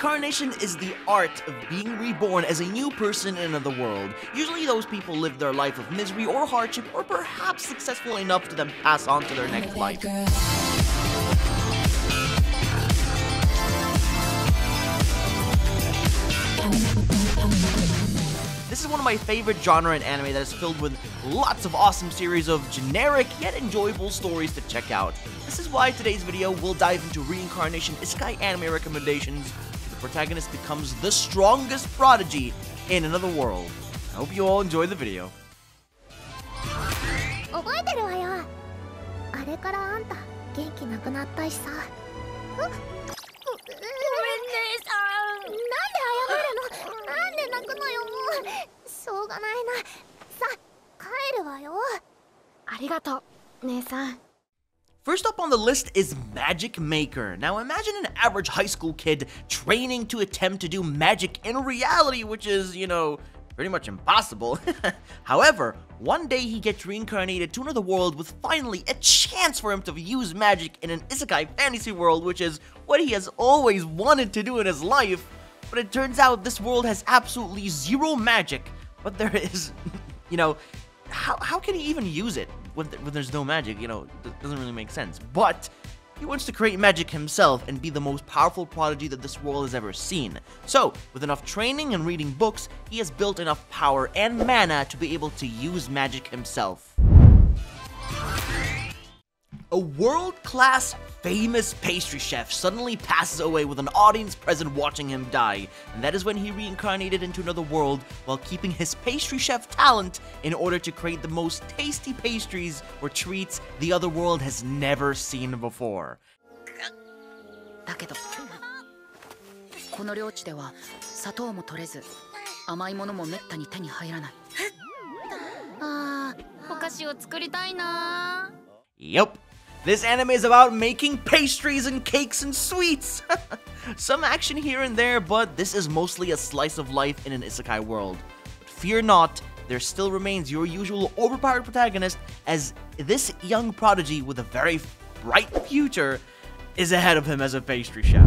Reincarnation is the art of being reborn as a new person in another world. Usually those people live their life of misery or hardship, or perhaps successful enough to then pass on to their next life. This is one of my favorite genre in anime that is filled with lots of awesome series of generic yet enjoyable stories to check out. This is why today's video will dive into Reincarnation Isekai anime recommendations. The protagonist becomes the strongest prodigy in another world. I hope you all enjoy the video. 覚えてるわよ。あれからあんた元気なくなったしさ。ごめんねさん。なんで謝るの？なんで泣くのよもう。しょうがないな。さ、帰るわよ。ありがとう、姉さん。 First up on the list is Magic Maker. Now imagine an average high school kid training to attempt to do magic in reality, which is, you know, pretty much impossible. However, one day he gets reincarnated to another world with finally a chance for him to use magic in an isekai fantasy world, which is what he has always wanted to do in his life. But it turns out this world has absolutely zero magic. But there is, you know, how can he even use it when there's no magic? You know, it doesn't really make sense. But he wants to create magic himself and be the most powerful prodigy that this world has ever seen. So, with enough training and reading books, he has built enough power and mana to be able to use magic himself. A world-class, famous pastry chef suddenly passes away with an audience present watching him die, and that is when he reincarnated into another world while keeping his pastry chef talent in order to create the most tasty pastries or treats the other world has never seen before. だけど、この領地では砂糖も取れず、甘いものもめったに手に入らない。ああ、お菓子を作りたいな。Yup. This anime is about making pastries and cakes and sweets! Some action here and there, but this is mostly a slice of life in an isekai world. But fear not, there still remains your usual overpowered protagonist, as this young prodigy with a very bright future is ahead of him as a pastry chef.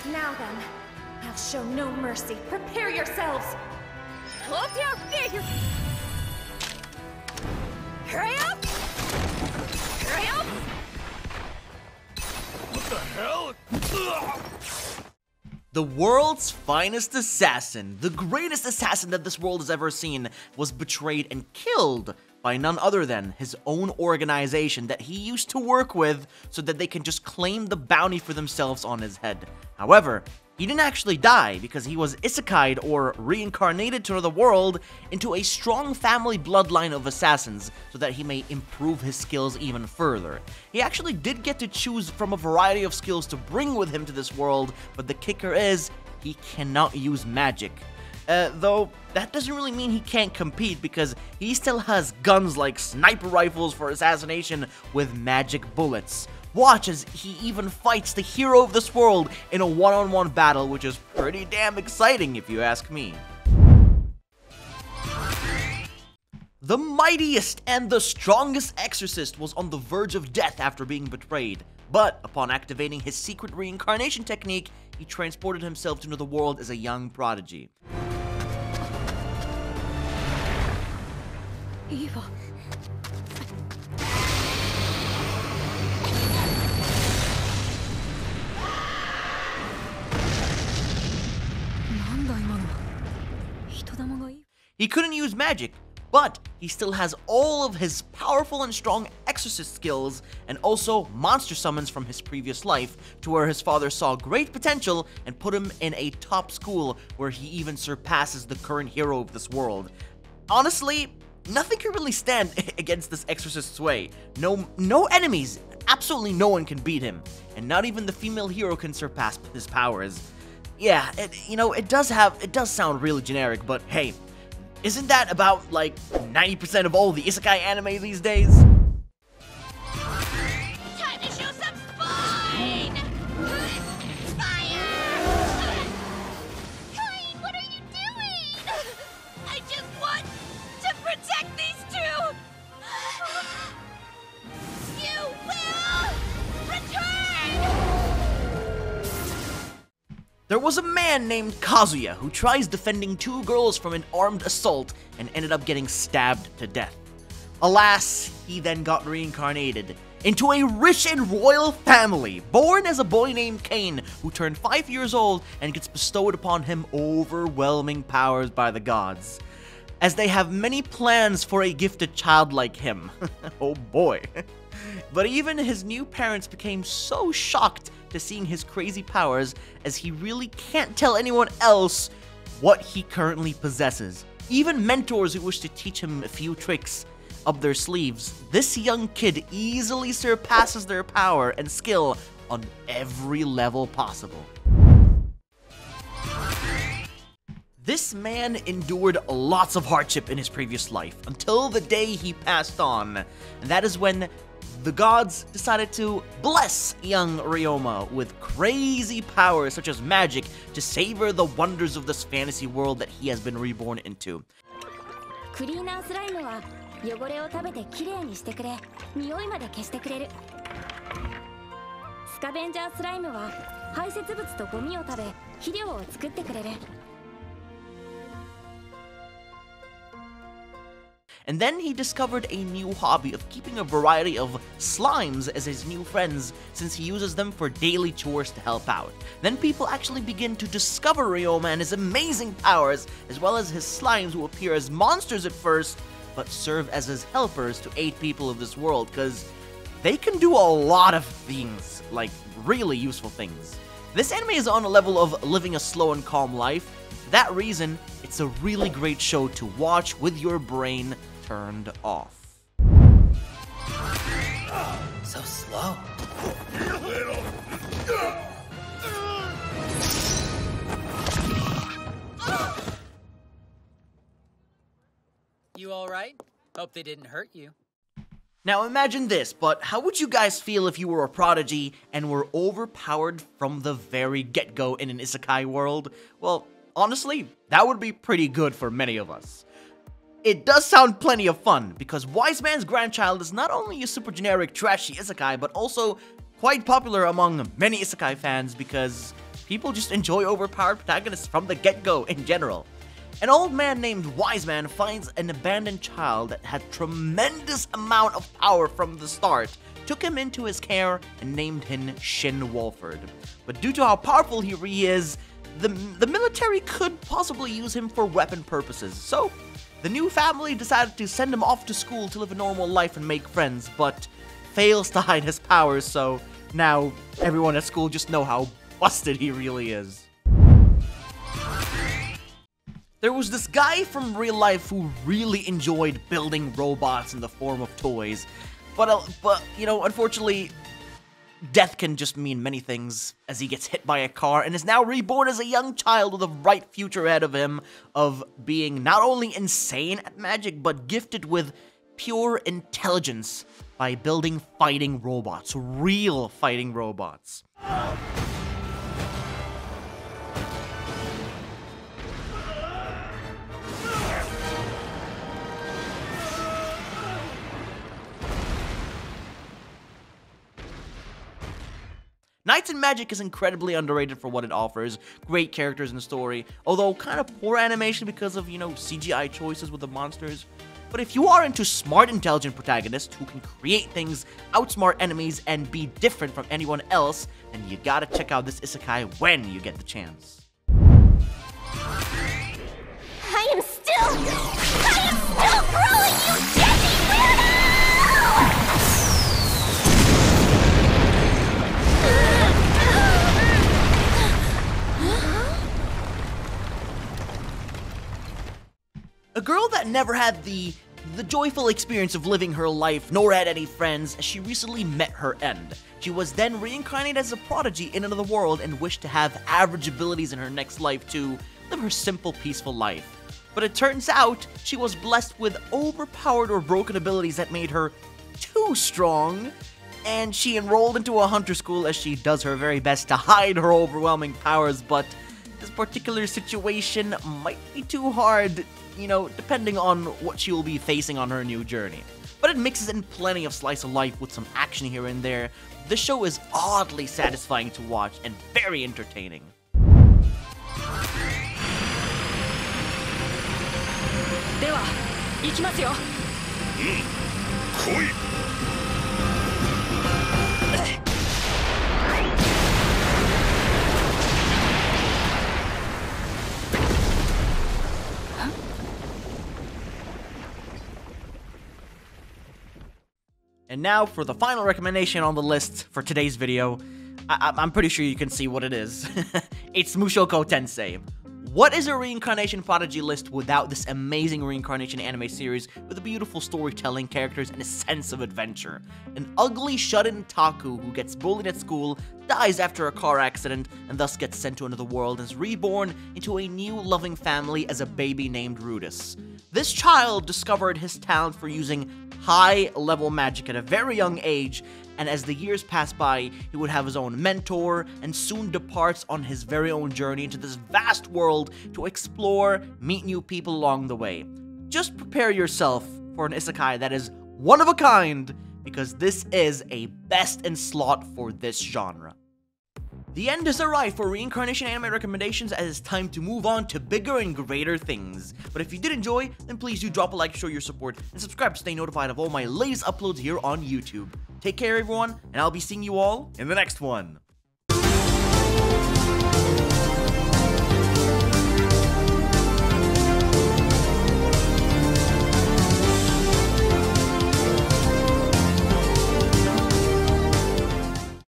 Now then, I'll show no mercy. Prepare yourselves! Hold your fear! Hurry up! Hurry up! What the hell? The world's finest assassin, the greatest assassin that this world has ever seen, was betrayed and killed by none other than his own organization that he used to work with so that they can just claim the bounty for themselves on his head. However, he didn't actually die because he was isekai'd or reincarnated to another world into a strong family bloodline of assassins so that he may improve his skills even further. He actually did get to choose from a variety of skills to bring with him to this world, but the kicker is he cannot use magic. Though, that doesn't really mean he can't compete because he still has guns like sniper rifles for assassination with magic bullets. Watch as he even fights the hero of this world in a one-on-one battle, which is pretty damn exciting if you ask me. The mightiest and the strongest Exorcist was on the verge of death after being betrayed, but upon activating his secret reincarnation technique, he transported himself to another world as a young prodigy. Eva. He couldn't use magic, but he still has all of his powerful and strong exorcist skills and also monster summons from his previous life, to where his father saw great potential and put him in a top school where he even surpasses the current hero of this world. Honestly, nothing can really stand against this exorcist's sway. No enemies, absolutely no one can beat him, and not even the female hero can surpass his powers. Yeah, it does sound really generic, but hey, isn't that about, like, 90% of all the isekai anime these days? Time to show some spine! Fire! Kain, what are you doing? I just want to protect these two! You will There was a man named Kazuya who tries defending two girls from an armed assault and ended up getting stabbed to death. Alas, he then got reincarnated into a rich and royal family, born as a boy named Kane, who turned 5 years old and gets bestowed upon him overwhelming powers by the gods, as they have many plans for a gifted child like him. Oh boy. But even his new parents became so shocked to seeing his crazy powers, as he really can't tell anyone else what he currently possesses. Even mentors who wish to teach him a few tricks up their sleeves, this young kid easily surpasses their power and skill on every level possible. This man endured lots of hardship in his previous life until the day he passed on, and that is when the gods decided to bless young Ryoma with crazy powers such as magic to savor the wonders of this fantasy world that he has been reborn into. クリーナースライムは汚れを食べてきれいにしてくれ、匂いまで消してくれる。スカベンジャースライムは排泄物とゴミを食べ、肥料を作ってくれる。 And then he discovered a new hobby of keeping a variety of slimes as his new friends, since he uses them for daily chores to help out. Then people actually begin to discover Ryoma and his amazing powers, as well as his slimes who appear as monsters at first, but serve as his helpers to aid people of this world, because they can do a lot of things, like really useful things. This anime is on a level of living a slow and calm life. For that reason, it's a really great show to watch with your brain turned off. So slow. You alright? Hope they didn't hurt you. Now imagine this, but how would you guys feel if you were a prodigy and were overpowered from the very get-go in an isekai world? Well, honestly, that would be pretty good for many of us. It does sound plenty of fun, because Wise Man's Grandchild is not only a super generic trashy isekai, but also quite popular among many isekai fans because people just enjoy overpowered protagonists from the get-go in general. An old man named Wise Man finds an abandoned child that had tremendous amount of power from the start, took him into his care, and named him Shin Wolford. But due to how powerful he really is, the military could possibly use him for weapon purposes, so the new family decided to send him off to school to live a normal life and make friends, but fails to hide his powers, so now everyone at school just know how busted he really is. There was this guy from real life who really enjoyed building robots in the form of toys, but you know, unfortunately, death can just mean many things, as he gets hit by a car and is now reborn as a young child with a bright future ahead of him of being not only insane at magic, but gifted with pure intelligence by building fighting robots, real fighting robots. Knights and Magic is incredibly underrated for what it offers, great characters in the story, although kind of poor animation because of, you know, CGI choices with the monsters. But if you are into smart, intelligent protagonists who can create things, outsmart enemies, and be different from anyone else, then you gotta check out this isekai when you get the chance. I am still growing, you deadly weirdo! A girl that never had the joyful experience of living her life, nor had any friends, she recently met her end. She was then reincarnated as a prodigy in another world and wished to have average abilities in her next life to live her simple, peaceful life. But it turns out she was blessed with overpowered or broken abilities that made her too strong, and she enrolled into a hunter school as she does her very best to hide her overwhelming powers, but this particular situation might be too hard, you know, depending on what she will be facing on her new journey. But it mixes in plenty of slice of life with some action here and there. The show is oddly satisfying to watch and very entertaining. では行きますよ。来い。And now for the final recommendation on the list for today's video. I'm pretty sure you can see what it is. It's Mushoku Tensei. What is a Reincarnation Prodigy list without this amazing Reincarnation anime series with a beautiful storytelling, characters, and a sense of adventure? An ugly shut-in Taku who gets bullied at school, dies after a car accident, and thus gets sent to another world and is reborn into a new loving family as a baby named Rudis. This child discovered his talent for using high-level magic at a very young age, and as the years pass by, he would have his own mentor, and soon departs on his very own journey into this vast world to explore, meet new people along the way. Just prepare yourself for an isekai that is one of a kind, because this is a best in slot for this genre. The end has arrived for Reincarnation anime recommendations, as it's time to move on to bigger and greater things. But if you did enjoy, then please do drop a like to show your support, and subscribe to stay notified of all my latest uploads here on YouTube. Take care everyone, and I'll be seeing you all in the next one.